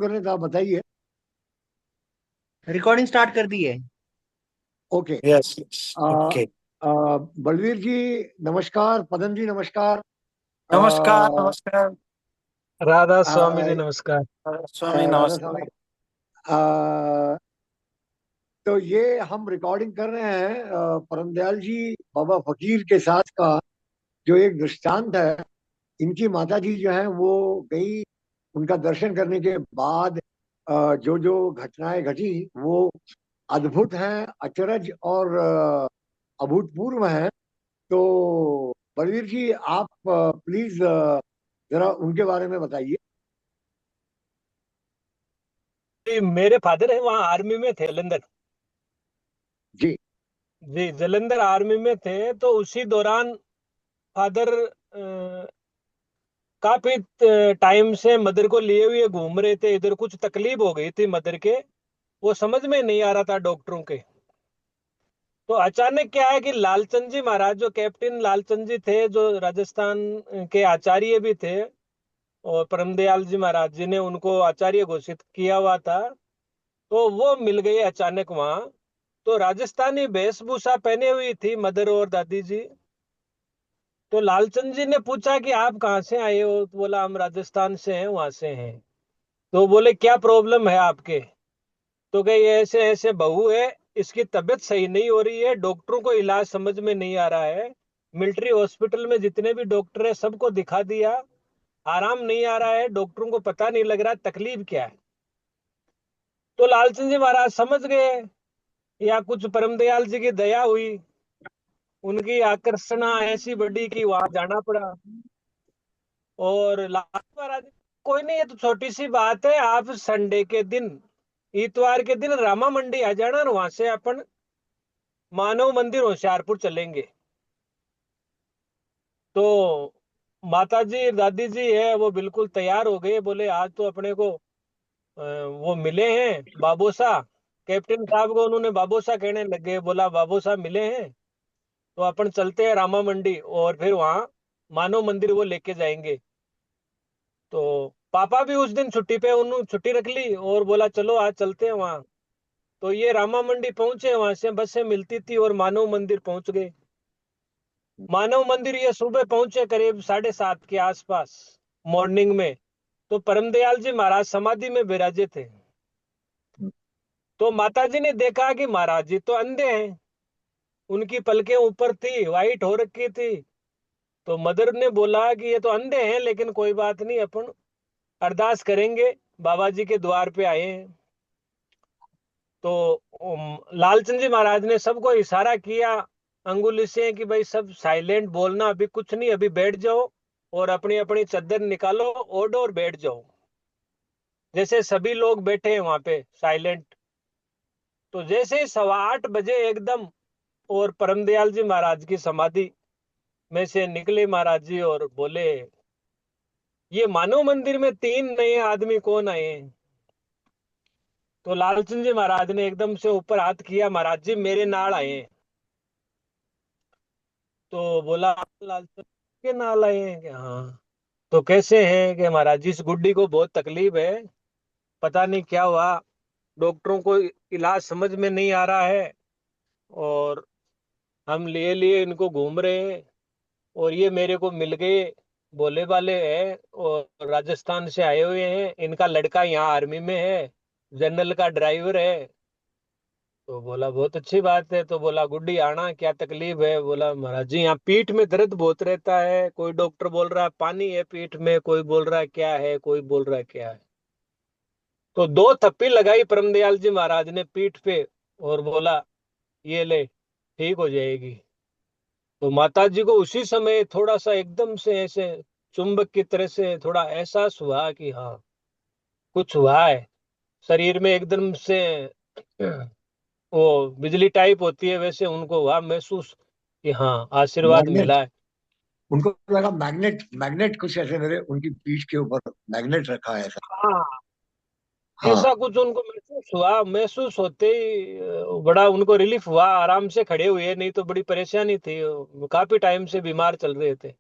करने तो आप बताइए। रिकॉर्डिंग स्टार्ट कर दी है। ओके। यस यस आ, ओके। बलवीर जी नमस्कार, पदम जी नमस्कार। आ, नमस्कार नमस्कार। राधा स्वामी आ, जी नमस्कार। स्वामी राधा स्वामी। नमस्कार। आ, तो ये हम रिकॉर्डिंग कर रहे हैं परम दयाल जी बाबा फकीर के साथ का जो एक दृष्टांत है। इनकी माता जी जो है वो गई, उनका दर्शन करने के बाद जो जो घटनाएं घटी वो अद्भुत हैं, अचरज और अभूतपूर्व हैं। तो बलवीर जी आप प्लीज जरा उनके बारे में बताइए। मेरे फादर है वहाँ आर्मी में थे, जलंधर। जी। जी, जलंधर आर्मी में थे, तो उसी दौरान फादर काफी टाइम से मदर को लिए हुए घूम रहे थे। इधर कुछ तकलीफ हो गई थी मदर के, वो समझ में नहीं आ रहा था डॉक्टरों के। तो अचानक क्या है कि लालचंद जी महाराज, जो कैप्टन लालचंद जी थे, जो राजस्थान के आचार्य भी थे, और परमदयाल जी महाराज जी ने उनको आचार्य घोषित किया हुआ था, तो वो मिल गए अचानक वहां। तो राजस्थानी वेशभूषा पहने हुई थी मदर और दादी जी। तो लालचंद जी ने पूछा कि आप कहाँ से आए हो, तो बोला हम राजस्थान से हैं, वहां से हैं। तो बोले क्या प्रॉब्लम है आपके। तो कहे ये ऐसे ऐसे बहू है, इसकी तबीयत सही नहीं हो रही है, डॉक्टरों को इलाज समझ में नहीं आ रहा है, मिलिट्री हॉस्पिटल में जितने भी डॉक्टर है सबको दिखा दिया, आराम नहीं आ रहा है, डॉक्टरों को पता नहीं लग रहा तकलीफ क्या है। तो लालचंद जी महाराज समझ गए, या कुछ परमदयाल जी की दया हुई, उनकी आकर्षणा ऐसी बड़ी कि वहां जाना पड़ा। और लाल महाराज, कोई नहीं, ये तो छोटी सी बात है, आप संडे के दिन, इतवार के दिन रामा मंडी आ जाना, और वहां से अपन मानव मंदिर होशियारपुर चलेंगे। तो माता जी दादी जी है वो बिल्कुल तैयार हो गए, बोले आज तो अपने को वो मिले हैं बाबोसा, कैप्टन साहब को उन्होंने बाबोसा कहने लगे, बोला बाबोसा मिले हैं, तो अपन चलते हैं रामा मंडी, और फिर वहाँ मानव मंदिर वो लेके जाएंगे। तो पापा भी उस दिन छुट्टी पे, उन्होंने छुट्टी रख ली और बोला चलो आज चलते हैं वहाँ। तो ये रामा मंडी पहुंचे, वहां से बसें मिलती थी और मानव मंदिर पहुंच गए। मानव मंदिर ये सुबह पहुंचे करीब 7:30 के आसपास, मॉर्निंग में। तो परमदयाल जी महाराज समाधि में विराजे थे। तो माता जी ने देखा कि महाराज जी तो अंधे हैं, उनकी पलकें ऊपर थी, वाइट हो रखी थी। तो मदर ने बोला कि ये तो अंधे हैं, लेकिन कोई बात नहीं, अपन अरदास करेंगे, बाबा जी के द्वार पे आए हैं। तो लालचंद जी महाराज ने सबको इशारा किया अंगुली से कि भाई सब साइलेंट बोलना, अभी कुछ नहीं, अभी बैठ जाओ, और अपनी अपनी चादर निकालो, ओढ़ो और बैठ जाओ। जैसे सभी लोग बैठे हैं वहां पे साइलेंट। तो जैसे ही 8:15 एकदम, और परमदयाल जी महाराज की समाधि में से निकले महाराज जी और बोले, ये मानव मंदिर में 3 नए आदमी कौन आए हैं। तो लालचंद जी महाराज ने एकदम से ऊपर हाथ किया, महाराज जी मेरे नाल आए हैं। तो बोला लालचंद के नाल आए हैं कि हाँ। तो कैसे हैं कि महाराज जी इस गुड्डी को बहुत तकलीफ है, पता नहीं क्या हुआ, डॉक्टरों को इलाज समझ में नहीं आ रहा है, और हम लिए लिए इनको घूम रहे हैं, और ये मेरे को मिल गए, भोले वाले हैं और राजस्थान से आए हुए हैं, इनका लड़का यहाँ आर्मी में है, जनरल का ड्राइवर है। तो बोला बहुत अच्छी बात है। तो बोला गुड्डी आना, क्या तकलीफ है। बोला महाराज जी यहाँ पीठ में दर्द बहुत रहता है, कोई डॉक्टर बोल रहा है पानी है पीठ में, कोई बोल रहा है क्या है, कोई बोल रहा है क्या है। तो 2 थप्पी लगाई परमदयाल जी महाराज ने पीठ पे, और बोला ये ले, ठीक हो जाएगी। तो माता जी को उसी समय थोड़ा सा एकदम से ऐसे चुंबक की तरह से थोड़ा एहसास हुआ कि हाँ कुछ हुआ है शरीर में, एकदम से वो बिजली टाइप होती है, वैसे उनको हुआ महसूस कि हाँ आशीर्वाद मैग्नेट, मिला है। उनको लगा मैग्नेट, मैग्नेट कुछ ऐसे मेरे उनकी पीठ के ऊपर मैग्नेट रखा है ऐसा। हाँ, हाँ। ऐसा कुछ उनको महसूस हुआ, महसूस होते ही बड़ा उनको रिलीफ हुआ, आराम से खड़े हुए, नहीं तो बड़ी परेशानी थी, काफी टाइम से बीमार चल रहे थे।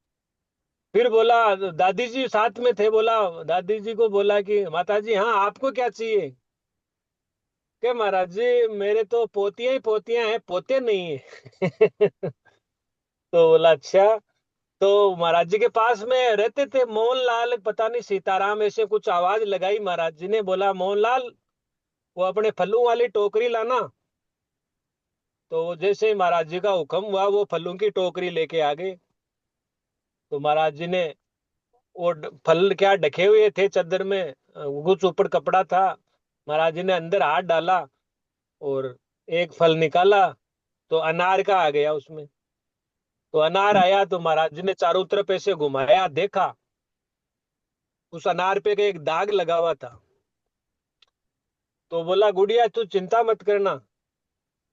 फिर बोला, दादी जी साथ में थे, बोला दादी जी को बोला कि माता जी हाँ आपको क्या चाहिए? के महाराज जी मेरे तो पोतियां ही पोतियां हैं, पोते नहीं है। तो बोला अच्छा। तो महाराज जी के पास में रहते थे मोहनलाल, पता नहीं सीताराम, ऐसे कुछ आवाज लगाई। महाराज जी ने बोला मोहनलाल वो अपने फलों वाली टोकरी लाना। तो वो जैसे ही महाराज जी का हुक्म हुआ वो फलों की टोकरी लेके आ गए। तो महाराज जी ने वो फल क्या ढके हुए थे चादर में, कुछ ऊपर कपड़ा था। महाराज जी ने अंदर हाथ डाला और एक फल निकाला, तो अनार का आ गया उसमें। तो अनार आया तो महाराज जी ने चारों तरफ ऐसे घुमाया, देखा उस अनार पे के एक दाग लगा हुआ था। तो बोला गुड़िया तू चिंता मत करना,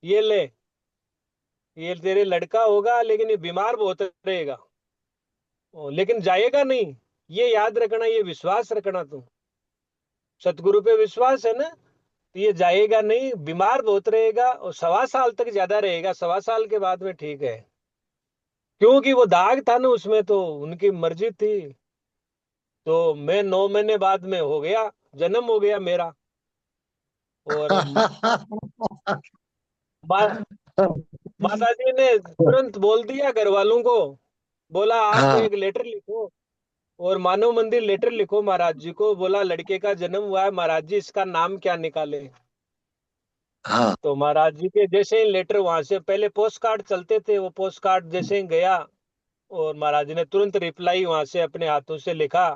ये ले, ये तेरे लड़का होगा लेकिन ये बीमार बहुत रहेगा, लेकिन जाएगा नहीं। ये याद रखना, ये विश्वास रखना, तू सतगुरु पे विश्वास है ना, तो ये जाएगा नहीं, बीमार बहुत रहेगा और 1.25 साल तक ज्यादा रहेगा, 1.25 साल के बाद में ठीक है। क्योंकि वो दाग था ना उसमें, तो उनकी मर्जी थी। तो मैं 9 महीने बाद में हो गया, जन्म हो गया मेरा। और मा, माता जी ने तुरंत बोल दिया घर वालों को, बोला आप हाँ एक लेटर लिखो और मानव मंदिर लेटर लिखो महाराज जी को, बोला लड़के का जन्म हुआ है महाराज जी, इसका नाम क्या निकाले। हाँ तो महाराज जी के जैसे ही लेटर, वहां से पहले पोस्ट कार्ड चलते थे, वो पोस्ट कार्ड जैसे ही गया और महाराज जी ने तुरंत रिप्लाई वहां से अपने हाथों से लिखा,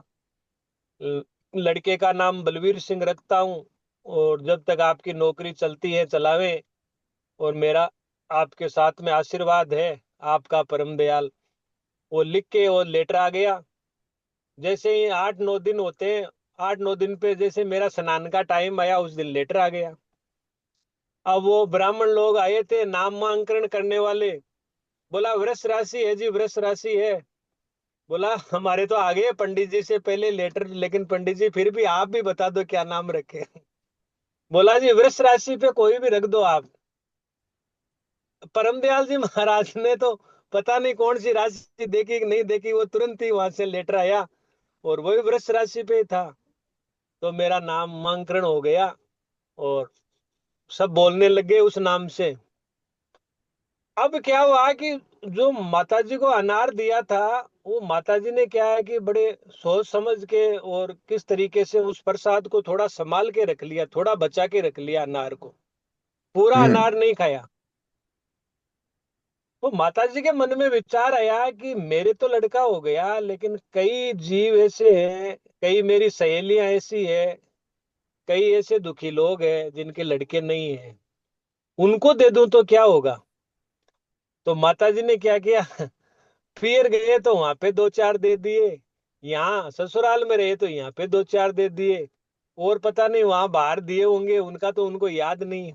ल- लड़के का नाम बलवीर सिंह रखता हूँ और जब तक आपकी नौकरी चलती है चलावे, और मेरा आपके साथ में आशीर्वाद है, आपका परम दयाल। वो लिख के और लेटर आ गया। जैसे ही 8-9 दिन होते हैं, 8-9 दिन पे जैसे मेरा स्नान का टाइम आया, उस दिन लेटर आ गया। अब वो ब्राह्मण लोग आए थे नामांकन करने वाले, बोला वृष राशि है जी, वृष राशि है। बोला हमारे तो आ गए पंडित जी से पहले लेटर, लेकिन पंडित जी फिर भी आप भी बता दो क्या नाम रखे। बोला जी वृष राशि पे कोई भी रख दो आप। परमदयाल जी महाराज ने तो पता नहीं कौन सी राशि देखी कि नहीं देखी, वो तुरंत ही वहां से लेटर आया और वही वृष राशि पे था। तो मेरा नामांकन हो गया और सब बोलने लगे उस नाम से। अब क्या हुआ कि जो माताजी को अनार दिया था, वो माताजी ने क्या है कि बड़े सोच समझ के और किस तरीके से उस प्रसाद को थोड़ा संभाल के रख लिया, थोड़ा बचा के रख लिया अनार को, पूरा हम्म अनार नहीं खाया। तो माताजी के मन में विचार आया कि मेरे तो लड़का हो गया, लेकिन कई जीव ऐसे हैं, कई मेरी सहेलियां ऐसी है, कई ऐसे दुखी लोग हैं जिनके लड़के नहीं हैं, उनको दे दूं तो क्या होगा। तो माताजी ने क्या किया, फिर गए तो वहां पे 2-4 दे दिए, यहाँ ससुराल में रहे तो यहाँ पे 2-4 दे दिए, और पता नहीं वहां बाहर दिए होंगे, उनका तो उनको याद नहीं।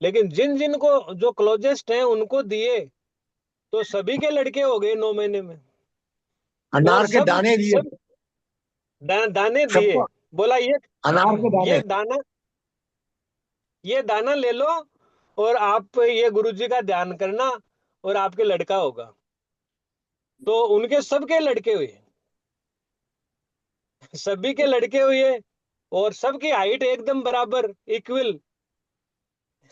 लेकिन जिन जिन को जो क्लोजेस्ट हैं उनको दिए, तो सभी के लड़के हो गए 9 महीने में। और अनार के सब दाने दिए सब दाने दिए। सबको, बोला अनार के ये दाने। दाना, ये दाना ले लो और आप ये गुरु जी का ध्यान करना और आपके लड़का होगा। तो उनके सबके लड़के हुए, सभी के लड़के हुए और सबकी हाइट एकदम बराबर इक्वल।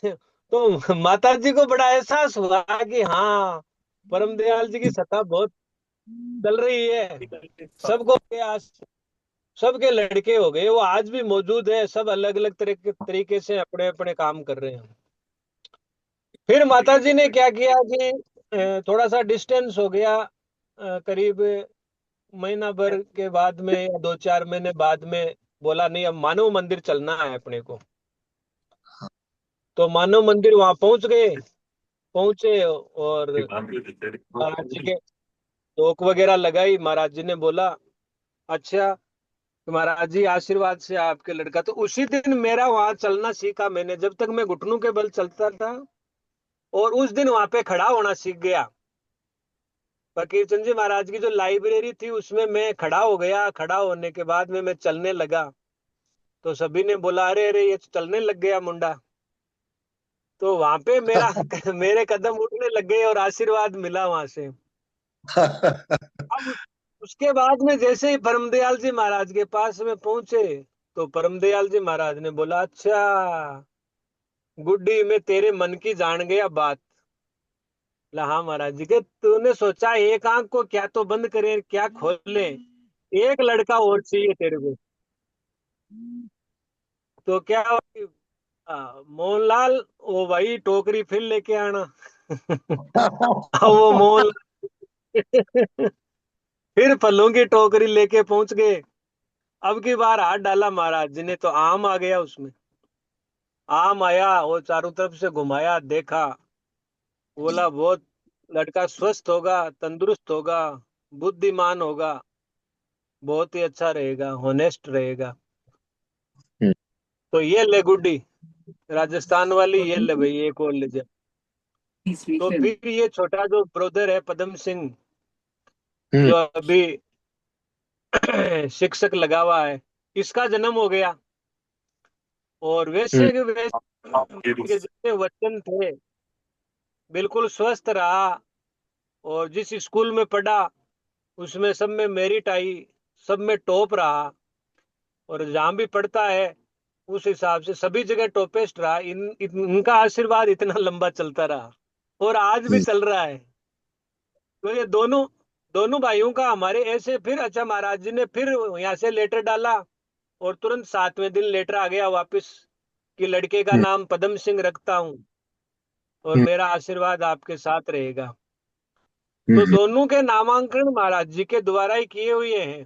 तो माता जी को बड़ा एहसास हुआ कि हाँ परम दयाल जी की सत्ता बहुत चल रही है। सबको आज सबके लड़के हो गए, वो आज भी मौजूद है, सब अलग अलग तरीके से अपने अपने काम कर रहे हैं। फिर माता जी ने क्या किया कि थोड़ा सा डिस्टेंस हो गया, करीब महीना भर के बाद में या 2-4 महीने बाद में, बोला नहीं अब मानव मंदिर चलना है अपने को। तो मानव मंदिर वहां पहुंच गए, पहुंचे और महाराज जी के टोक वगैरह लगाई। महाराज जी ने बोला अच्छा, तो महाराज जी आशीर्वाद से आपके लड़का, तो उसी दिन मेरा वहां चलना सीखा मैंने, जब तक मैं घुटनों के बल चलता था, और उस दिन वहां पे खड़ा होना सीख गया। फकीर चंद जी महाराज की जो लाइब्रेरी थी उसमें मैं खड़ा हो गया, खड़ा होने के बाद में मैं चलने लगा। तो सभी ने बोला अरे अरे ये तो चलने लग गया मुंडा। तो वहां पे मेरा मेरे कदम उठने लग गए और आशीर्वाद मिला वहां से। अब उसके बाद में जैसे ही परमदयाल जी महाराज के पास में पहुंचे, तो परमदयाल जी महाराज ने बोला, अच्छा गुड्डी, मैं तेरे मन की जान गया बात। बोला, हाँ महाराज जी के, तूने सोचा एक आंख को क्या तो बंद करे क्या खोले, एक लड़का और चाहिए तेरे को। तो क्या हुआ कि, मोहनलाल, वो भाई टोकरी फिर लेके आना। अब वो मोहन फिर फलों की टोकरी लेके पहुंच गए। अब की बार हाथ डाला महाराज जी ने, तो आम आ गया उसमें। आम आया, वो चारों तरफ से घुमाया, देखा, बोला बहुत लड़का स्वस्थ होगा, तंदुरुस्त होगा, बुद्धिमान होगा, बहुत ही अच्छा रहेगा, होनेस्ट रहेगा। हम्म, तो ये ले गुड्डी, राजस्थान वाली, ये ले भाई एक और ले जा। तो फिर ये छोटा जो ब्रदर है पदम सिंह, हम्म, जो अभी शिक्षक लगा हुआ है, इसका जन्म हो गया। और हम्म, वैसे के वैसे के जितने वचन थे, बिल्कुल स्वस्थ रहा। और जिस स्कूल में पढ़ा, उसमें सब में मेरिट आई, सब में टॉप रहा। और जहां भी पढ़ता है, उस हिसाब से सभी जगह टॉपेस्ट रहा। इनका आशीर्वाद इतना लंबा चलता रहा, और आज भी हम्म, चल रहा है। तो ये दोनों दोनों भाइयों का हमारे ऐसे फिर, अच्छा महाराज जी ने फिर यहाँ से लेटर डाला, और तुरंत 7वें दिन लेटर आ गया वापस, कि लड़के का हम्म, नाम पदम सिंह रखता हूँ, और हम्म, मेरा आशीर्वाद आपके साथ रहेगा। तो हम्म, दोनों के नामांकन महाराज जी के द्वारा ही किए हुए हैं।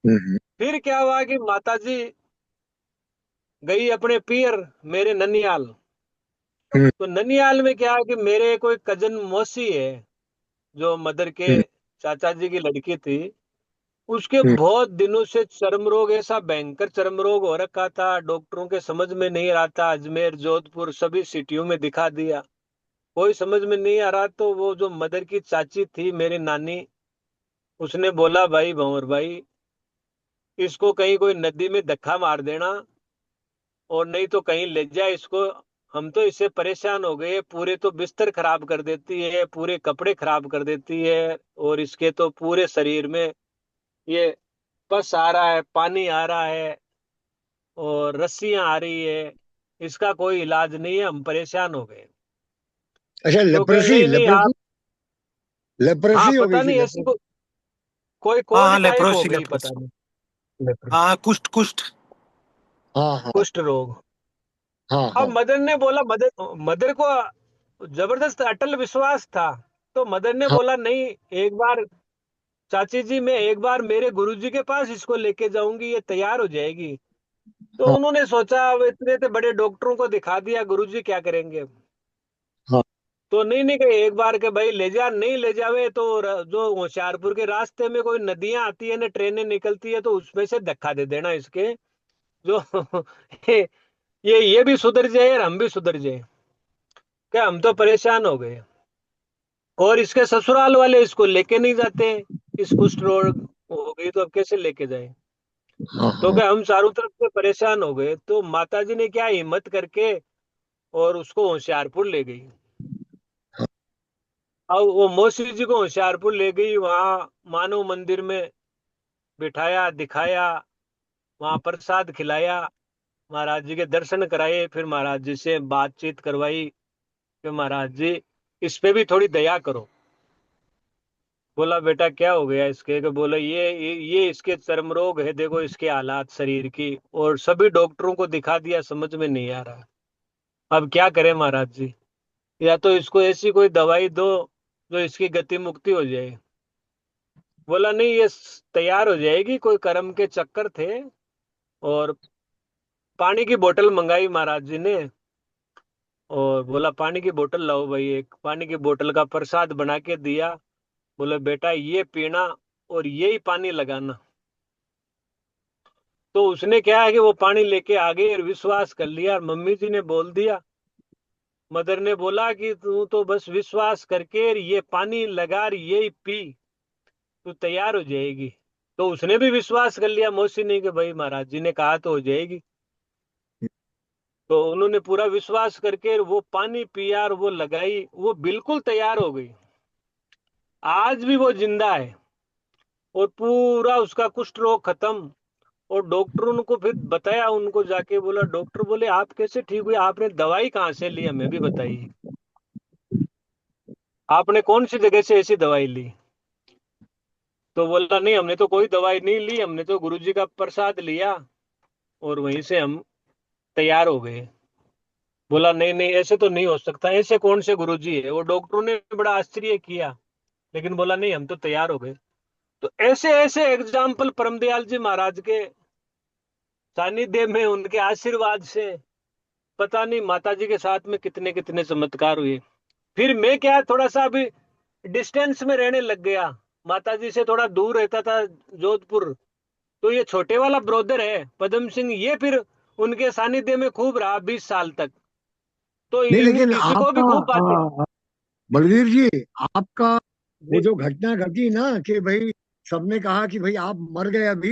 हम्म, फिर क्या हुआ कि माता जी गई अपने पियर, मेरे ननियाल। हम्म, तो ननियाल में क्या है कि मेरे कोई कजन मौसी है, जो मदर के हम्म, चाचा जी की लड़की थी। उसके हम्म, बहुत दिनों से चर्म रोग, ऐसा भयंकर चर्म रोग हो रखा था, डॉक्टरों के समझ में नहीं आ रहा था। अजमेर, जोधपुर सभी सिटियों में दिखा दिया, कोई समझ में नहीं आ रहा। तो वो जो मदर की चाची थी, मेरी नानी, उसने बोला, भाई भंवर भाई, इसको कहीं कोई नदी में धक्का मार देना, और नहीं तो कहीं ले जाए इसको। हम तो इससे परेशान हो गए, पूरे तो बिस्तर खराब कर देती है, पूरे कपड़े खराब कर देती है, और इसके तो पूरे शरीर में ये पस आ रहा है, पानी आ रहा है, और रस्सियां आ रही है, इसका कोई इलाज नहीं है, हम परेशान हो गए। अच्छा, तो कहे, लेप्रोसी नहीं नहीं लेप्रोसी आप, हाँ लेप्रोसी हो गई पता थी, नहीं ऐसी लेप्रोसी। कोई हाँ कोड हाँ, टाइप हो लेप्रोसी गई, पता लेप्रोसी। नहीं। लेप्रो- हाँ, कुष्ठ कुष्ठ। हाँ, हाँ, कुष्ठ रोग। हाँ, अब हाँ, मदर ने बोला, मदर मदर को जबरदस्त अटल विश्वास था। तो मदर ने हाँ, बोला, नहीं, एक बार चाची जी, मैं एक बार मेरे गुरुजी के पास इसको लेके जाऊंगी, ये तैयार हो जाएगी। तो हाँ, उन्होंने सोचा, अब इतने तो बड़े डॉक्टरों को दिखा दिया, गुरुजी क्या करेंगे। हाँ, तो नहीं नहीं कहे, एक बार के भाई ले जा, नहीं ले जावे तो जो होशियारपुर के रास्ते में कोई नदियां आती है ना, ट्रेनें निकलती है, तो उसमें से धक्का दे देना इसके, जो ये भी सुधर जाए और हम भी सुधर जाए। क्या, हम तो परेशान हो गए। और इसके ससुराल वाले इसको लेके नहीं जाते, इस कुष्ठ रोग हो गई तो अब कैसे लेके जाए। हाँ, तो हाँ, क्या, हम चारों तरफ से परेशान हो गए। तो माता जी ने क्या हिम्मत करके और उसको होशियारपुर ले गई। अब वो मौसी जी को होशियारपुर ले गई, वहां मानव मंदिर में बिठाया, दिखाया, वहां प्रसाद खिलाया, महाराज जी के दर्शन कराए, फिर महाराज जी से बातचीत करवाई कि महाराज जी, इस पे भी थोड़ी दया करो। बोला, बेटा क्या हो गया इसके, कि बोला, ये इसके चर्म रोग है, देखो इसके हालात शरीर की, और सभी डॉक्टरों को दिखा दिया, समझ में नहीं आ रहा। अब क्या करें महाराज जी, या तो इसको ऐसी कोई दवाई दो जो इसकी गति मुक्ति हो जाए। बोला, नहीं, ये तैयार हो जाएगी, कोई कर्म के चक्कर थे। और पानी की बोतल मंगाई महाराज जी ने, और बोला, पानी की बोतल लाओ भाई, एक पानी की बोतल का प्रसाद बना के दिया। बोले, बेटा ये पीना, और यही पानी लगाना। तो उसने क्या है कि वो पानी लेके आ गई, और विश्वास कर लिया, और मम्मी जी ने बोल दिया, मदर ने बोला कि तू तो बस विश्वास करके ये पानी लगा और यही पी, तू तैयार हो जाएगी। तो उसने भी विश्वास कर लिया, मौसी ने, कि भाई महाराज जी ने कहा तो हो जाएगी। तो उन्होंने पूरा विश्वास करके वो पानी पिया, और वो लगाई, वो बिल्कुल तैयार हो गई। आज भी वो जिंदा है। और पूरा उसका कुष्ठ रोग खत्म। और डॉक्टरों को फिर बताया, उनको जाके बोला, डॉक्टर बोले आप कैसे ठीक हुए, आपने दवाई कहाँ से ली, हमें भी बताइए, आपने कौन सी जगह से ऐसी दवाई ली। तो बोला नहीं, हमने तो कोई दवाई नहीं ली, हमने तो गुरुजी का प्रसाद लिया और वहीं से हम तैयार हो गए। बोला नहीं नहीं, ऐसे तो नहीं हो सकता, ऐसे कौन से गुरुजी है। वो डॉक्टरों ने बड़ा आश्चर्य किया, लेकिन बोला नहीं, हम तो तैयार हो गए। तो ऐसे ऐसे एग्जाम्पल परमदयाल जी महाराज के सानिध्य में, उनके आशीर्वाद से, पता नहीं माता जी के साथ में कितने कितने चमत्कार हुए। फिर मैं क्या, थोड़ा सा अभी डिस्टेंस में रहने लग गया, माता जी से थोड़ा दूर रहता था, जोधपुर। तो ये छोटे वाला ब्रोदर है पदम सिंह, ये फिर उनके सानिध्य में खूब रहा 20 साल तक। तो नहीं, इन लेकिन इसी को भी खूब बातें। बलवीर जी, आपका वो जी। जो घटना घटी ना कि भाई सबने कहा कि भाई आप मर गए अभी,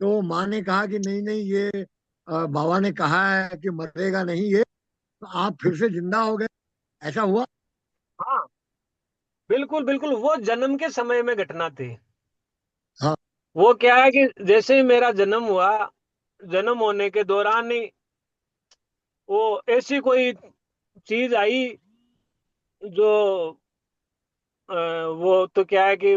तो माँ ने कहा कि नहीं नहीं, ये बाबा ने कहा है कि मरेगा नहीं ये, तो आप फिर से जिंदा हो गए, ऐसा हुआ? हाँ, बिल्कुल बिल्कुल, वो जन्म के समय में घटना थी। हाँ, वो क्या है कि जैसे ही मेरा जन्म हुआ, जन्म होने के दौरान ही वो ऐसी कोई चीज आई जो अ, वो तो क्या है कि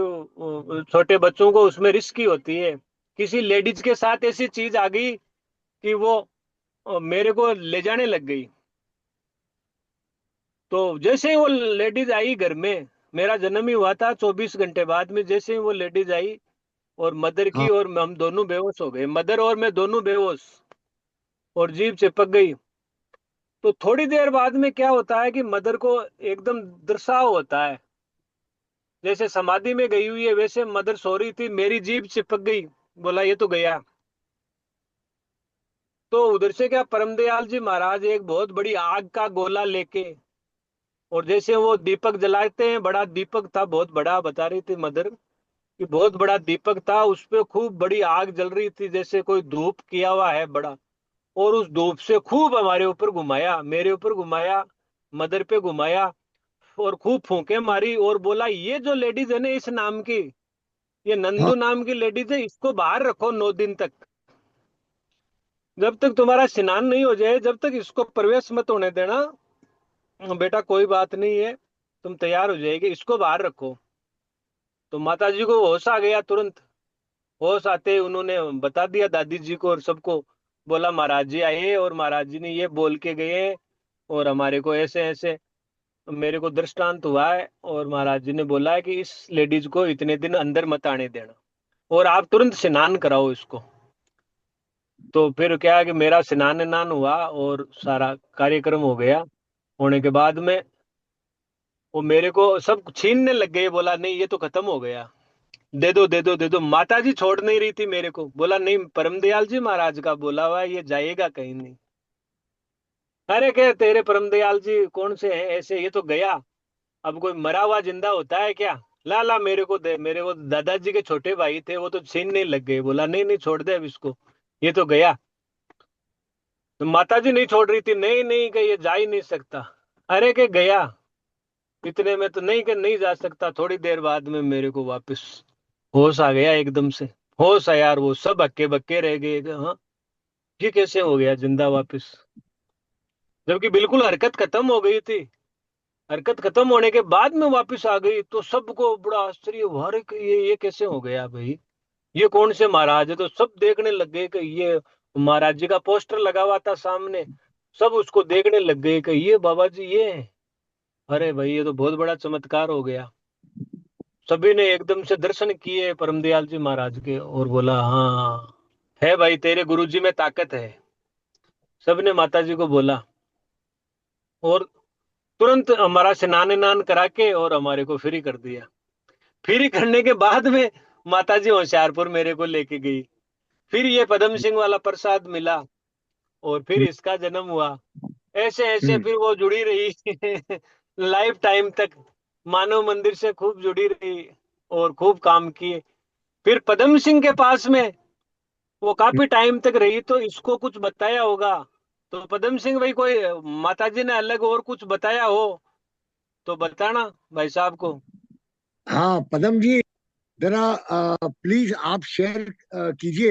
छोटे बच्चों को उसमें रिस्क ही होती है। किसी लेडीज के साथ ऐसी चीज आ गई कि वो मेरे को ले जाने लग गई। तो जैसे ही वो लेडीज आई घर में, मेरा जन्म ही हुआ था 24 घंटे बाद में, जैसे ही वो लेडीज आई और मदर की, हाँ, और हम दोनों बेहोश हो गए, मदर और मैं दोनों बेहोश, और जीभ चिपक गई। तो थोड़ी देर बाद में क्या होता है कि मदर को एकदम दर्शाव होता है, जैसे समाधि में गई हुई है, वैसे मदर सो रही थी, मेरी जीभ चिपक गई। बोला ये तो गया। तो उधर से क्या, परमदयाल जी महाराज एक बहुत बड़ी आग का गोला लेके, और जैसे वो दीपक जलाते हैं, बड़ा दीपक था, बहुत बड़ा, बता रही थी मदर कि बहुत बड़ा दीपक था, उस पे खूब बड़ी आग जल रही थी, जैसे कोई धूप किया हुआ है बड़ा। और उस धूप से खूब हमारे ऊपर घुमाया, मेरे ऊपर घुमाया, मदर पे घुमाया, और खूब फूंके मारी, और बोला ये जो लेडीज है ना इस नाम की, ये हाँ, नंदू नाम की लेडीज है, इसको बाहर रखो 9 दिन तक, जब तक तुम्हारा स्नान नहीं हो जाए, जब तक इसको प्रवेश मत होने देना। बेटा कोई बात नहीं है, तुम तैयार हो जाएगी, इसको बाहर रखो। तो माता जी को होश आ गया तुरंत। होश आते ही उन्होंने बता दिया दादी जी को और सबको। बोला महाराज जी आए और महाराज जी ने ये बोल के गए, और हमारे को ऐसे ऐसे मेरे को दृष्टांत हुआ है, और महाराज जी ने बोला है कि इस लेडीज को इतने दिन अंदर मत आने देना, और आप तुरंत स्नान कराओ इसको। तो फिर क्या है कि मेरा स्नान नान हुआ और सारा कार्यक्रम हो गया। होने के बाद में वो मेरे को सब छीनने लग गए, बोला नहीं ये तो खत्म हो गया, दे दो दे दो दे दो। माता जी छोड़ नहीं रही थी मेरे को, बोला नहीं, परमदयाल जी महाराज का बोला हुआ है, ये जाएगा कहीं नहीं। अरे क्या तेरे परमदयाल जी कौन से हैं ऐसे, ये तो गया। अब कोई मरा हुआ जिंदा होता है क्या। ला ला मेरे को दे, मेरे को दादाजी के छोटे भाई थे, वो तो छीनने लग गए। बोला नहीं नहीं, छोड़ दे अब इसको, ये तो गया। तो माता जी नहीं छोड़ रही थी, नहीं नहीं कि ये जा ही नहीं सकता। अरे के गया, इतने में तो नहीं कि नहीं जा सकता। थोड़ी देर बाद में मेरे को वापस होश आ गया एकदम से। होश है यार, वो सब हक्के बक्के रह गए कि हाँ, ये कैसे हो गया जिंदा वापस, जबकि बिल्कुल हरकत खत्म हो गई थी। हरकत खत्म होने के बाद में वापस आ गई, तो सबको बड़ा आश्चर्य हुआ, अरे कि ये कैसे हो गया भाई, ये कौन से महाराज है। तो सब देखने लग गए कि ये महाराज जी का पोस्टर लगा हुआ था सामने, सब उसको देखने लग गए कि ये बाबा जी ये है। अरे भाई ये तो बहुत बड़ा चमत्कार हो गया। सभी ने एकदम से दर्शन किए परमदयाल जी महाराज के, और बोला हाँ है भाई, तेरे गुरु जी में ताकत है। सबने माता जी को बोला, और तुरंत हमारा स्नान नान करा के और हमारे को फ्री कर दिया। फ्री करने के बाद में माता जी होशियारपुर मेरे को लेके गई। फिर ये पदम सिंह वाला प्रसाद मिला, और फिर हम्म, इसका जन्म हुआ। ऐसे ऐसे हम्म। फिर वो जुड़ी रही लाइफ टाइम तक, मानव मंदिर से खूब जुड़ी रही और खूब काम किए। फिर पदम सिंह के पास में वो काफी टाइम तक रही, तो इसको कुछ बताया होगा। तो पदम सिंह भाई, कोई माता जी ने अलग और कुछ बताया हो तो बताना भाई साहब को। हाँ, पदम जी, जरा प्लीज आप शेयर कीजिए,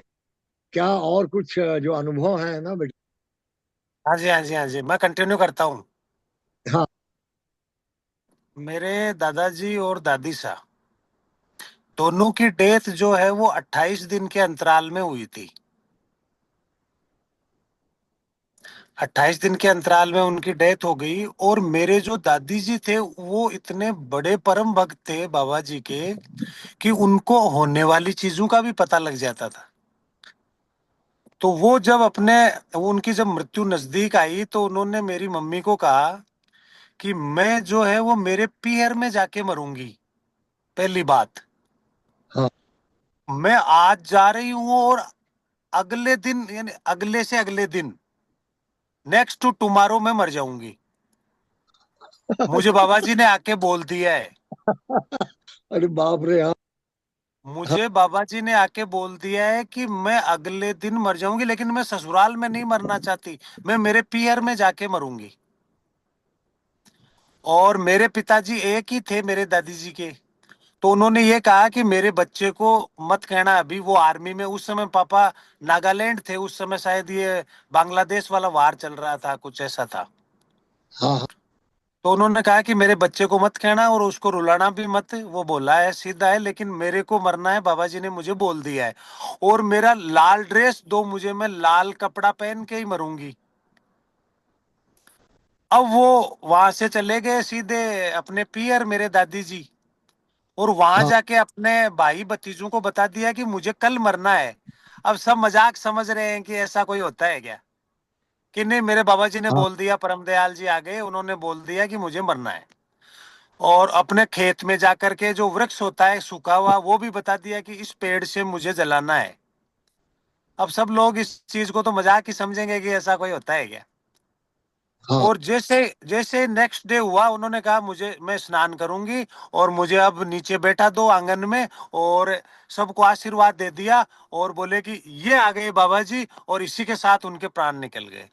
क्या और कुछ जो अनुभव है ना बेटा। हाँ जी, हाँ जी, हाँ जी, मैं कंटिन्यू करता हूँ। हाँ मेरे दादाजी और दादी साहब दोनों की डेथ जो है वो 28 दिन के अंतराल में हुई थी। 28 दिन के अंतराल में उनकी डेथ हो गई। और मेरे जो दादी जी थे वो इतने बड़े परम भक्त थे बाबा जी के कि उनको होने वाली चीजों का भी पता लग जाता था। तो वो जब अपने उनकी जब मृत्यु नजदीक आई तो उन्होंने मेरी मम्मी को कहा कि मैं जो है वो मेरे पीहर में जाके मरूंगी। पहली बात, हाँ मैं आज जा रही हूं और अगले दिन यानी अगले से अगले दिन नेक्स्ट टू टुमारो में मर जाऊंगी। मुझे बाबा जी ने आके बोल दिया है। अरे बाप रे। हाँ हाँ मुझे बाबा जी ने आके बोल दिया है कि मैं अगले दिन मर जाऊंगी, लेकिन मैं ससुराल में नहीं मरना चाहती, मैं मेरे पीहर में जाके मरूंगी। और मेरे पिताजी एक ही थे मेरे दादी जी के। तो उन्होंने ये कहा कि मेरे बच्चे को मत कहना, अभी वो आर्मी में, उस समय पापा नागालैंड थे, उस समय शायद ये बांग्लादेश वाला वार चल रहा था, कुछ ऐसा था। हाँ हाँ तो उन्होंने कहा कि मेरे बच्चे को मत कहना और उसको रुलाना भी मत, वो बोला है सीधा है, लेकिन मेरे को मरना है, बाबा जी ने मुझे बोल दिया है। और मेरा लाल ड्रेस दो मुझे, मैं लाल कपड़ा पहन के ही मरूंगी। अब वो वहां से चले गए सीधे अपने पियर मेरे दादी जी। और वहां हाँ जाके अपने भाई भतीजों को बता दिया कि मुझे कल मरना है। अब सब मजाक समझ रहे हैं कि ऐसा कोई होता है क्या, कि नहीं, मेरे बाबा जी ने हाँ बोल दिया, परम दयाल जी आ गए, उन्होंने बोल दिया कि मुझे मरना है। और अपने खेत में जाकर के जो वृक्ष होता है सूखा हुआ, वो भी बता दिया कि इस पेड़ से मुझे जलाना है। अब सब लोग इस चीज को तो मजाक ही समझेंगे कि ऐसा कोई होता है क्या। हाँ और जैसे जैसे नेक्स्ट डे हुआ, उन्होंने कहा मुझे, मैं स्नान करूंगी और मुझे अब नीचे बैठा दो आंगन में। और सबको आशीर्वाद दे दिया और बोले कि ये आ गए बाबा जी, और इसी के साथ उनके प्राण निकल गए।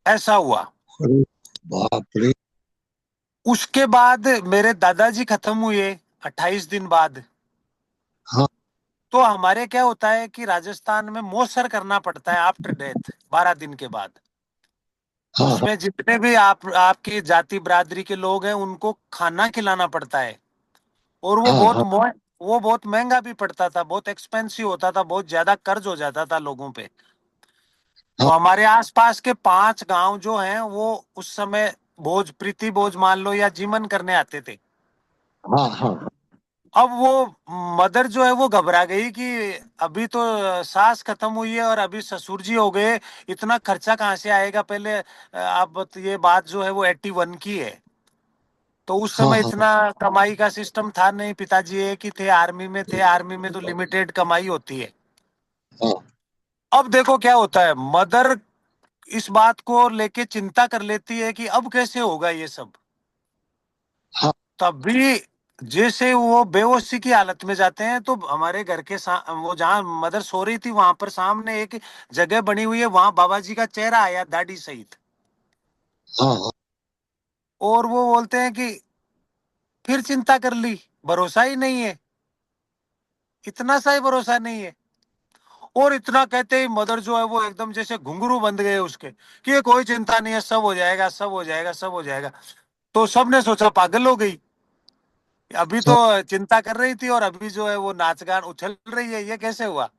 ऐसा हुआ। अरे बाप रे। उसके बाद मेरे दादाजी खत्म हुए 28 दिन बाद। हाँ तो हमारे क्या होता है कि राजस्थान में मौसर करना पड़ता है आफ्टर डेथ, 12 दिन के बाद। हाँ हाँ उसमें जितने भी आपकी जाति बिरादरी के लोग हैं उनको खाना खिलाना पड़ता है। और वो हाँ बहुत हाँ वो बहुत महंगा भी पड़ता था, बहुत एक्सपेंसिव होता था, बहुत ज्यादा कर्ज हो जाता था लोगों पे। तो हाँ हमारे आसपास के 5 गांव जो हैं वो उस समय भोज, प्रीति भोज मान लो या जीवन करने आते थे। हाँ हाँ अब वो मदर जो है वो घबरा गई कि अभी तो सास खत्म हुई है और अभी ससुर जी हो गए, इतना खर्चा कहाँ से आएगा। पहले अब तो ये बात जो है वो 81 की है। तो उस हाँ समय हाँ इतना कमाई का सिस्टम था नहीं, पिताजी एक ही थे, आर्मी में थे, आर्मी में तो लिमिटेड कमाई होती है। हाँ अब देखो क्या होता है, मदर इस बात को लेके चिंता कर लेती है कि अब कैसे होगा ये सब। हाँ तभी जैसे वो बेहोशी की हालत में जाते हैं, तो हमारे घर के वो जहाँ मदर सो रही थी वहां पर सामने एक जगह बनी हुई है, वहां बाबा जी का चेहरा आया दाढ़ी सहित। हाँ हाँ और वो बोलते हैं कि फिर चिंता कर ली, भरोसा ही नहीं है, इतना सा ही भरोसा नहीं है। और इतना कहते ही मदर जो है वो एकदम जैसे घुंघरू बंद गए उसके, कि ये कोई चिंता नहीं है, सब हो जाएगा, सब हो जाएगा, सब हो जाएगा। तो सबने सोचा पागल हो गई, अभी तो चिंता कर रही थी और अभी जो है वो नाच गान उछल रही है, ये कैसे हुआ।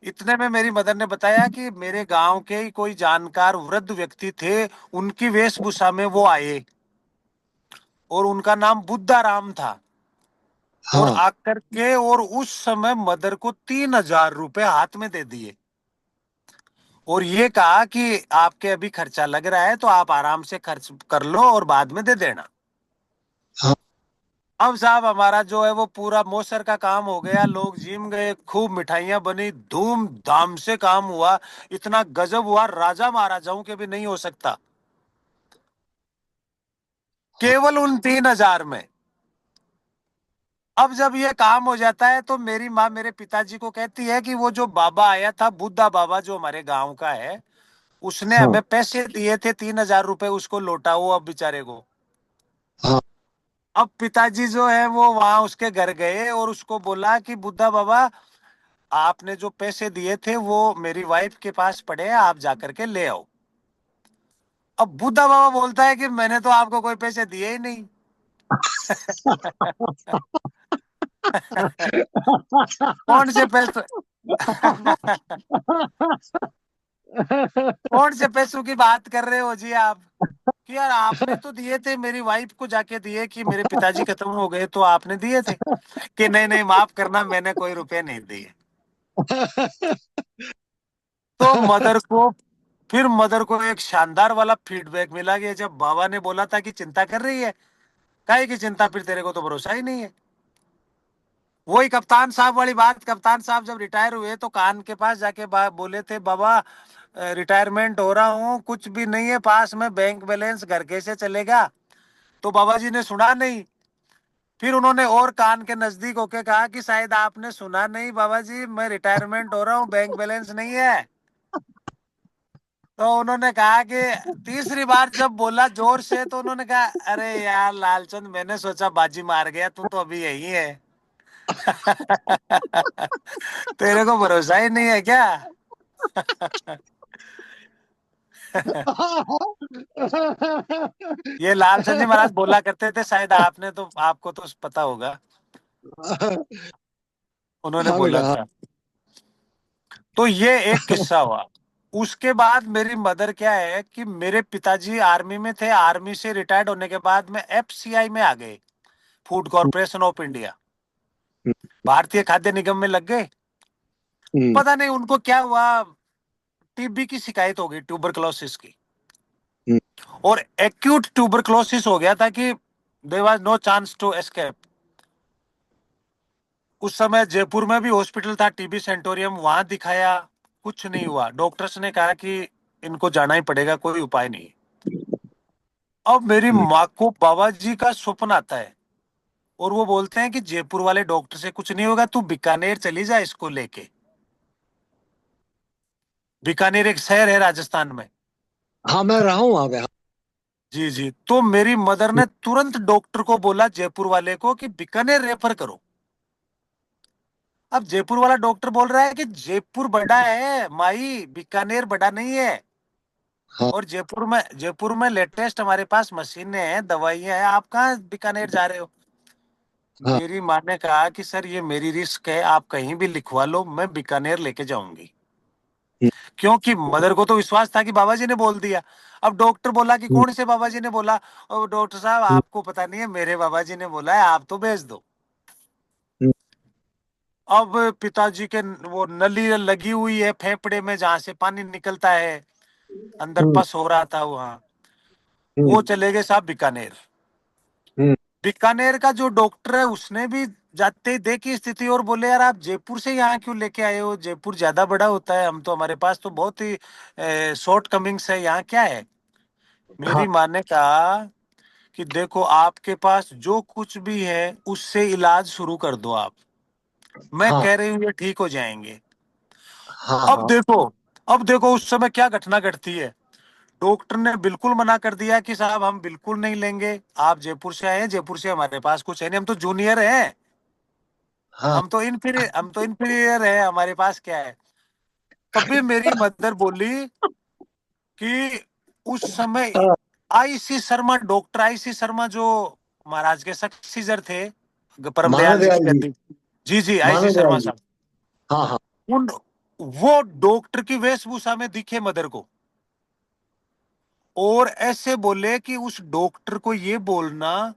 इतने में मेरी मदर ने बताया कि मेरे गांव के ही कोई जानकार वृद्ध व्यक्ति थे, उनकी वेशभूषा में वो आए और उनका नाम बुद्धा राम था। और हाँ आकर के और उस समय मदर को 3,000 रुपए हाथ में दे दिए और ये कहा कि आपके अभी खर्चा लग रहा है तो आप आराम से खर्च कर लो और बाद में दे देना। हाँ अब साहब हमारा जो है वो पूरा मौसर का काम हो गया, लोग जिम गए, खूब मिठाइयां बनी, धूमधाम से काम हुआ। इतना गजब हुआ, राजा महाराजाओं के भी नहीं हो सकता, केवल उन 3,000 में। अब जब ये काम हो जाता है तो मेरी माँ मेरे पिताजी को कहती है कि वो जो बाबा आया था, बुद्धा बाबा जो हमारे गांव का है, उसने हाँ हमें पैसे दिए थे 3,000 रुपए, उसको लौटाओ अब बेचारे को। हाँ अब पिताजी जो है वो वहां उसके घर गए और उसको बोला कि बुद्धा बाबा, आपने जो पैसे दिए थे वो मेरी वाइफ के पास पड़े हैं, आप जाकर के ले आओ। अब बुद्धा बाबा बोलता है कि मैंने तो आपको कोई पैसे दिए ही नहीं। कौन से पैसे कौन से पैसों की बात कर रहे हो जी आप? कि यार आपने तो दिए थे, मेरी वाइफ को जाके दिए कि मेरे पिताजी खत्म हो गए तो आपने दिए थे। कि नहीं नहीं, माफ करना, मैंने कोई रुपए नहीं दिए। तो मदर को एक शानदार वाला फीडबैक मिला कि जब बाबा ने बोला था कि चिंता कर रही है, काहे की चिंता, फिर तेरे को तो भरोसा ही नहीं है। वही कप्तान साहब वाली बात, कप्तान साहब जब रिटायर हुए तो कान के पास जाके बोले थे, बाबा रिटायरमेंट हो रहा हूँ, कुछ भी नहीं है पास में, बैंक बैलेंस, घर कैसे चलेगा? तो बाबा जी ने सुना नहीं। फिर उन्होंने और कान के नजदीक होके कहा कि शायद आपने सुना नहीं बाबा जी, मैं रिटायरमेंट हो रहा हूँ, बैंक बैलेंस नहीं है। तो उन्होंने कहा कि तीसरी बार जब बोला जोर से तो उन्होंने कहा, अरे यार लालचंद, मैंने सोचा बाजी मार गया, तू तो अभी यही है। तेरे को भरोसा ही नहीं है क्या? ये लालचंद जी महाराज बोला करते थे, शायद आपने तो, आपको तो पता होगा, उन्होंने हाँ बोला बेटा, हाँ। था। तो ये एक किस्सा हुआ। उसके बाद मेरी मदर क्या है कि मेरे पिताजी आर्मी में थे, आर्मी से रिटायर्ड होने के बाद में एफसीआई में आ गए, फूड कॉर्पोरेशन ऑफ इंडिया, भारतीय खाद्य निगम में लग गए। हम्म, पता नहीं उनको क्या हुआ, टीबी की शिकायत हो गई, ट्यूबरक्लोसिस की। हम्म, और एक्यूट ट्यूबरक्लोसिस हो गया था कि there was no chance to escape. उस समय जयपुर में भी हॉस्पिटल था, टीबी सेंटोरियम, वहां दिखाया, कुछ नहीं हुआ। डॉक्टर्स ने कहा कि इनको जाना ही पड़ेगा, कोई उपाय नहीं। अब मेरी हम्म, माँ को बाबा जी का स्वप्न आता है और वो बोलते हैं कि जयपुर वाले डॉक्टर से कुछ नहीं होगा, तू बीकानेर चली जा इसको लेके। बीकानेर एक शहर है राजस्थान में। हाँ, मैं रहा हूँ वहां पे, हाँ। जी जी। तो मेरी मदर ने तुरंत डॉक्टर को बोला, जयपुर वाले को, कि बीकानेर रेफर करो। अब जयपुर वाला डॉक्टर बोल रहा है कि जयपुर बड़ा है माई, बीकानेर बड़ा नहीं है। हाँ, और जयपुर में लेटेस्ट हमारे पास मशीनें हैं, दवाइयां हैं, आप कहाँ बीकानेर जा रहे हो? हाँ, मेरी माँ ने कहा कि सर ये मेरी रिस्क है, आप कहीं भी लिखवा लो, मैं बीकानेर लेके जाऊंगी। हम्म, क्योंकि मदर को तो विश्वास था कि बाबा जी ने बोल दिया। अब डॉक्टर बोला कि हम्म, कौन से बाबा जी ने बोला? और डॉक्टर साहब हम्म, आपको पता नहीं है, मेरे बाबा जी ने बोला है, आप तो भेज दो। हम्म, अब पिताजी के वो नली लगी हुई है फेफड़े में, जहां से पानी निकलता है, अंदर हम्म, पस हो रहा था वहां। हम्म, वो चले गए साहब बीकानेर। हम्म, बीकानेर का जो डॉक्टर है उसने भी जाते ही देखी स्थिति और बोले, यार आप जयपुर से यहाँ क्यों लेके आए हो? जयपुर ज्यादा बड़ा होता है, हम तो, हमारे पास तो बहुत ही शॉर्ट कमिंग्स है, यहाँ क्या है? हाँ, मेरी माँ ने कहा कि देखो आपके पास जो कुछ भी है उससे इलाज शुरू कर दो आप, मैं हाँ, कह रही हूँ ये ठीक हो जाएंगे। हाँ, अब हाँ, देखो अब देखो उस समय क्या घटना घटती है। डॉक्टर ने बिल्कुल मना कर दिया कि साहब हम बिल्कुल नहीं लेंगे, आप जयपुर से आए हैं, जयपुर से हमारे पास कुछ है नहीं, हम तो जूनियर हैं, हाँ, हम तो इन्फीरियर है, हमारे पास क्या है? तभी मेरी मदर बोली कि उस समय हाँ, IC Sharma, doctor IC Sharma जो महाराज के सक्सीजर थे, परमदयाल मानव जी की दयाल जी, गद्दी। जी जी, आईसी मानव शर्मा दयाल जी। साहब। हाँ, हाँ, उन वो डॉक्टर की वेशभूषा में दिखे मदर को और ऐसे बोले कि उस डॉक्टर को ये बोलना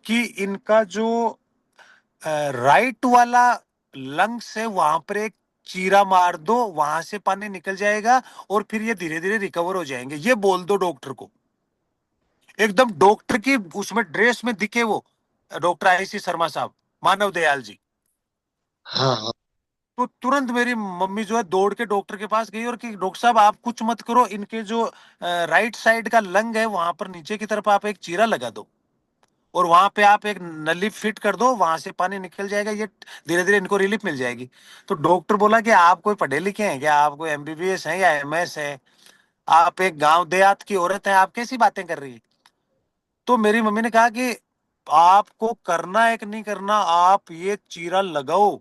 कि इनका जो राइट वाला लंग्स है वहां पर एक चीरा मार दो, वहां से पानी निकल जाएगा और फिर ये धीरे धीरे रिकवर हो जाएंगे, ये बोल दो डॉक्टर को। एकदम डॉक्टर की उसमें ड्रेस में दिखे वो डॉक्टर आईसी शर्मा साहब, मानव दयाल जी। हाँ, हाँ, तो तुरंत मेरी मम्मी जो है दौड़ के डॉक्टर के पास गई और कि डॉक्टर साहब आप कुछ मत करो, इनके जो राइट साइड का लंग है वहां पर नीचे की तरफ आप एक चीरा लगा दो और वहां पे आप एक नली फिट कर दो, वहां से पानी निकल जाएगा, ये धीरे धीरे इनको रिलीफ मिल जाएगी। तो डॉक्टर बोला कि आप कोई पढ़े लिखे हैं क्या? आप कोई एमबीबीएस हैं या एमएस है? आप एक गांव देहात की औरत है, आप कैसी बातें कर रही है? तो मेरी मम्मी ने कहा कि आपको करना है कि नहीं करना, आप ये चीरा लगाओ।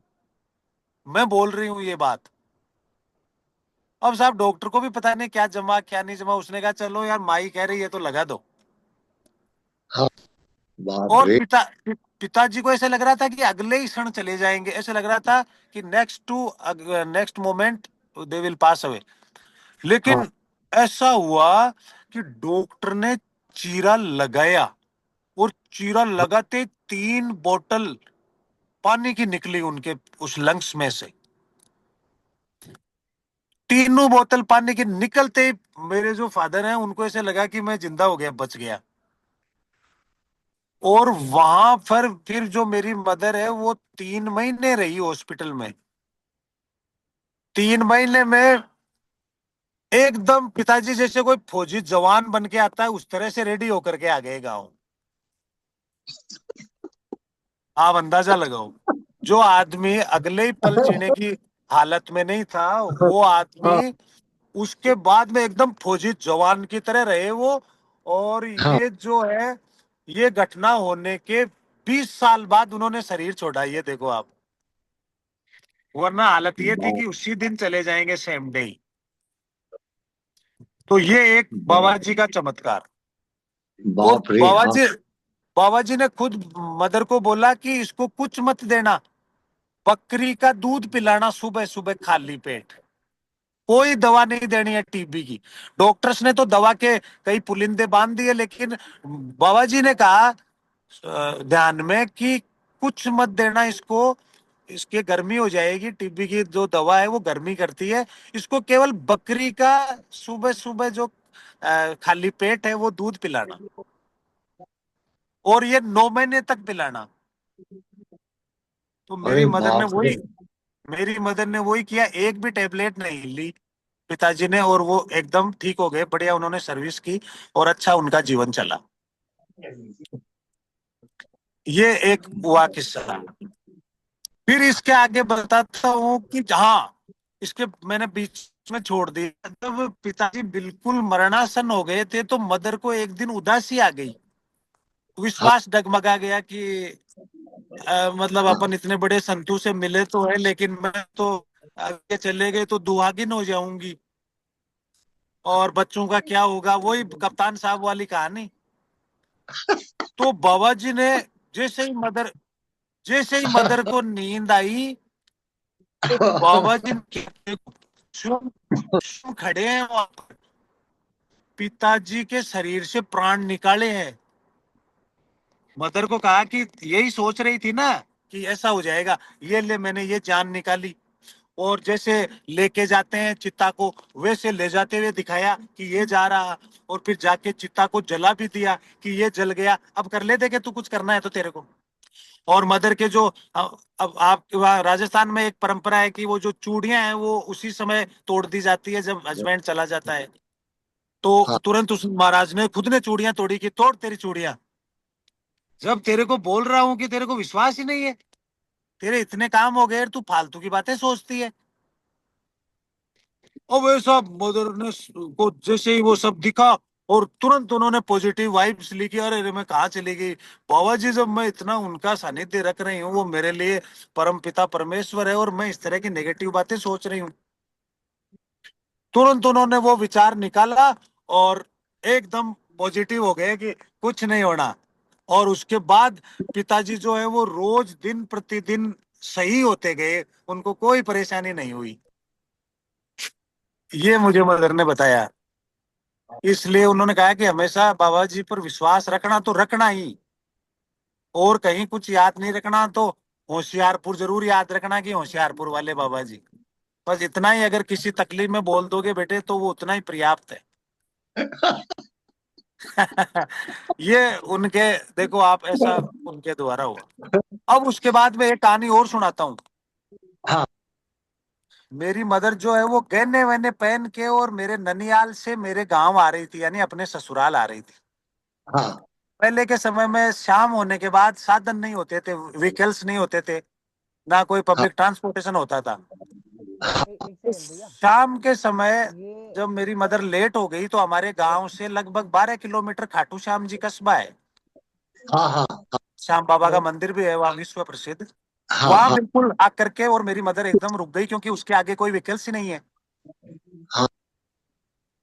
मैं बोल रही हूं ये बात। अब साहब डॉक्टर को भी पता नहीं क्या जमा क्या नहीं जमा, उसने कहा चलो यार माई कह रही है तो लगा दो। हाँ, बाप और रे। पिताजी को ऐसे लग रहा था कि अगले ही क्षण चले जाएंगे, ऐसे लग रहा था कि next moment they will pass away. हाँ, लेकिन ऐसा हुआ कि डॉक्टर ने चीरा लगाया, और चीरा हाँ, लगाते 3 बोतल पानी की निकली उनके उस लंग्स में से। तीनों बोतल पानी की निकलते ही मेरे जो फादर हैं उनको ऐसे लगा कि मैं जिंदा हो गया, बच गया। और वहां पर फिर जो मेरी मदर है वो 3 महीने रही हॉस्पिटल में। 3 महीने में एकदम पिताजी जैसे कोई फौजी जवान बन के आता है उस तरह से रेडी होकर के आ गए गाँव। आप अंदाजा लगाओ, जो आदमी अगले ही पल जीने की हालत में नहीं था, वो हाँ, आदमी उसके बाद में एकदम फौजी जवान की तरह रहे वो। और हाँ, ये जो है, ये घटना होने के 20 साल बाद उन्होंने शरीर छोड़ा, ये देखो आप। वरना हालत ये थी बाप कि उसी दिन चले जाएंगे सेम डे। तो ये एक बाबा बाप जी का चमत्कार। और बाप रे। हाँ, बाबा जी ने खुद मदर को बोला कि इसको कुछ मत देना, बकरी का दूध पिलाना सुबह सुबह खाली पेट, कोई दवा नहीं देनी है टीबी की। डॉक्टर्स ने तो दवा के कई पुलिंदे बांध दिए, लेकिन बाबा जी ने कहा ध्यान में कि कुछ मत देना इसको, इसके गर्मी हो जाएगी, टीबी की जो दवा है वो गर्मी करती है। इसको केवल बकरी का सुबह सुबह जो खाली पेट है वो दूध पिलाना, और ये 9 महीने तक पिलाना। तो अरे बाप रे। मेरी मदर ने वही किया, एक भी टेबलेट नहीं ली पिताजी ने, और वो एकदम ठीक हो गए, बढ़िया उन्होंने सर्विस की और अच्छा उनका जीवन चला। ये एक हुआ किस्सा। फिर इसके आगे बताता हूँ कि हाँ, इसके मैंने बीच में छोड़ दिया। जब पिताजी बिल्कुल मरणासन हो गए थे तो मदर को एक दिन उदासी आ गई, हाँ, विश्वास डगमगा गया कि मतलब हाँ, अपन इतने बड़े संतू से मिले तो है, लेकिन मैं तो आगे चले गए तो दुआगिन हो जाऊंगी, और बच्चों का क्या होगा, वही कप्तान साहब वाली कहानी। तो बाबा जी ने जैसे ही मदर को नींद आई, तो बाबा जी ने स्वयं स्वयं खड़े हैं वहां पर, पिताजी के शरीर से प्राण निकाले हैं। मदर को कहा कि यही सोच रही थी ना कि ऐसा हो जाएगा, ये ले मैंने ये जान निकाली। और जैसे लेके जाते हैं चिता को, वैसे ले जाते हुए दिखाया कि ये जा रहा, और फिर जाके चिता को जला भी दिया कि ये जल गया, अब कर ले, देखे तू कुछ करना है तो तेरे को। और मदर के जो अब आपके वहाँ राजस्थान में एक परंपरा है कि वो जो चूड़ियां हैं वो उसी समय तोड़ दी जाती है जब हस्बैंड चला जाता है। तो हाँ। तुरंत उस महाराज ने खुद ने चूड़ियां तोड़ी कि तोड़ तेरी चूड़ियां, जब तेरे को बोल रहा हूं कि तेरे को विश्वास ही नहीं है, तेरे इतने काम हो गए, तू फालतू की बातें सोचती है। और वैसा मदर ने को जैसे ही वो सब दिखा, और तुरंत उन्होंने पॉजिटिव वाइब्स ली कि अरे अरे मैं कहाँ चली गई। बाबा जी जब मैं इतना उनका सानिध्य रख रही हूँ, वो मेरे लिए परम पिता परमेश्वर है, और मैं इस तरह की नेगेटिव बातें सोच रही हूँ। तुरंत उन्होंने वो विचार निकाला और एकदम पॉजिटिव हो गए कि कुछ नहीं होना। और उसके बाद पिताजी जो है वो रोज दिन प्रतिदिन सही होते गए, उनको कोई परेशानी नहीं हुई। ये मुझे मदर ने बताया। इसलिए उन्होंने कहा कि हमेशा बाबा जी पर विश्वास रखना तो रखना ही, और कहीं कुछ याद नहीं रखना तो होशियारपुर जरूर याद रखना कि होशियारपुर वाले बाबा जी। बस इतना ही अगर किसी तकलीफ में बोल दोगे बेटे तो वो उतना ही पर्याप्त है। ये उनके, देखो आप, ऐसा उनके द्वारा हुआ। अब उसके बाद में एक कहानी और सुनाता हूँ। हाँ, मेरी मदर जो है वो गहने वहने पहन के और मेरे ननियाल से मेरे गांव आ रही थी, यानी अपने ससुराल आ रही थी। हाँ, पहले के समय में शाम होने के बाद साधन नहीं होते थे, व्हीकल्स नहीं होते थे, ना कोई हाँ, पब्लिक ट्रांसपोर्टेशन होता था। एक तो सेकंड भैया। शाम के समय ये जब मेरी मदर लेट हो गई तो हमारे गांव से लगभग 12 किलोमीटर खाटू श्याम जी कस्बा है, हाँ, हाँ, श्याम बाबा का मंदिर भी है वहाँ विश्व प्रसिद्ध। हाँ वहां हाँ बिल्कुल आ करके और मेरी मदर एकदम रुक गई क्योंकि उसके आगे कोई व्हीकल्स ही नहीं है। हाँ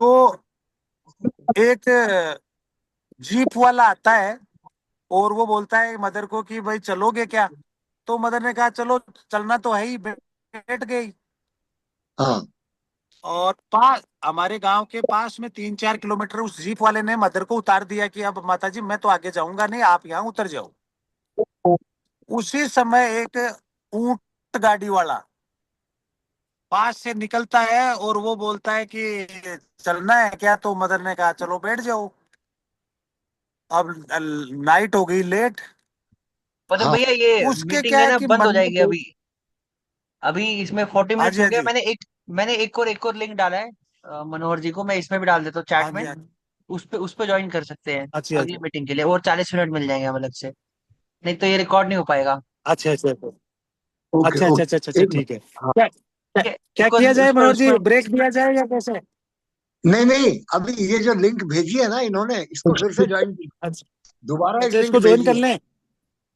तो एक जीप वाला आता है और वो बोलता है मदर को कि भाई चलोगे क्या? तो मदर ने कहा चलो, चलना तो है ही, बैठ गई। हाँ और पास हमारे गांव के पास में 3-4 किलोमीटर उस जीप वाले ने मदर को उतार दिया कि अब माता जी मैं तो आगे जाऊंगा नहीं, आप यहाँ उतर जाओ। उसी समय एक ऊंट गाड़ी वाला पास से निकलता है और वो बोलता है कि चलना है क्या? तो मदर ने कहा चलो बैठ जाओ। अब नाइट हो गई लेट। मतलब हाँ भैया ये उसके मीटिंग क्या है है ना कि बंद हो मन जाएगी में। अभी। अभी इसमें 40 मिनट्स हाँ हो गया। जी, मैंने एक और लिंक डाला है मनोहर जी को। मैं इसमें भी डाल देता हूँ हाँ चैट जी, में। हाँ जी, उस पे ज्वाइन कर सकते हैं अच्छा अगली मीटिंग के लिए, और 40 मिनट मिल जाएंगे हम अलग से। नहीं तो ये रिकॉर्ड नहीं हो पाएगा। अच्छा अच्छा अच्छा ओके अच्छा अच्छा अच्छा अच्छा ओके अच्छा, एक ठीक है। मिनट। हाँ क्या क्या, ठीक है, क्या किया जाए मनोहर जी? ब्रेक दिया जाए या कैसे? नहीं नहीं, अभी ये जो लिंक भेजी है ना इन्होंने, इसको फिर से ज्वाइन कीजिए, अच्छा दोबारा एक अच्छा, लिंक इसको ज्वाइन कर भेजिए। लें।